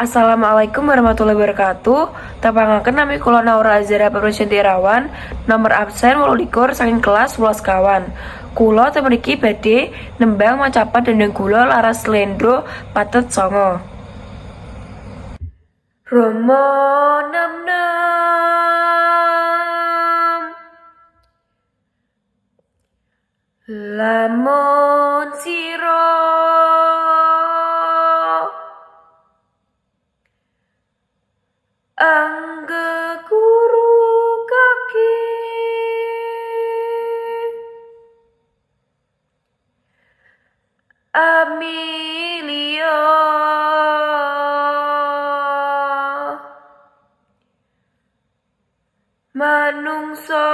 Assalamualaikum warahmatullahi wabarakatuh. Tapangaken nami kula Naura Azhara Permasyenti Irawan, nomor absen 28 saking kelas 11 kawan. Kula teng mriki badhe nembang macapat dendeng gula laras slendro patet songo. Rama nem-nem lamun sira anggeguru kaki Amelia manungsa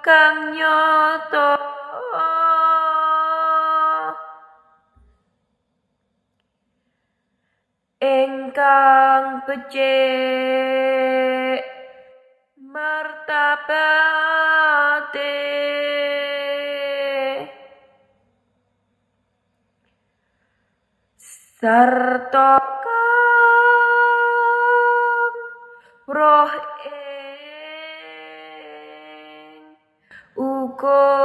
kang nyata ingkang becik martabate sarta roh ing hukum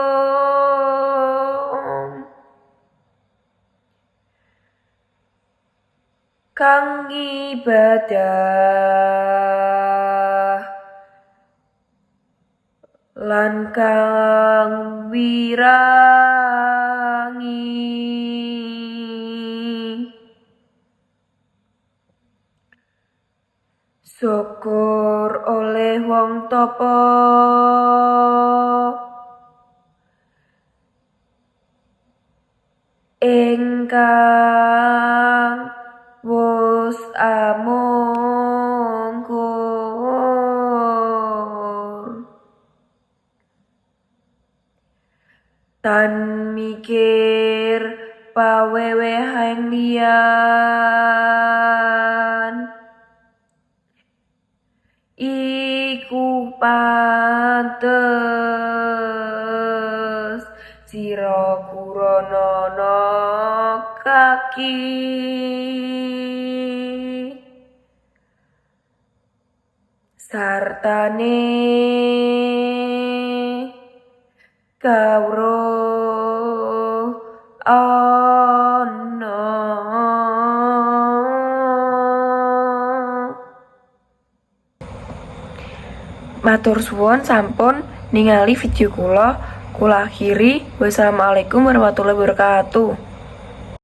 kang ibadah lan kang wirangi syukur oleh wong tapa ingkang wus amungkur tan mikir pawewehang liyan iku pantes sira kuranana kaki sartane kawruh ana. Matur suwun sampun ningali video kula akhiri. Wassalamualaikum warahmatullahi wabarakatuh.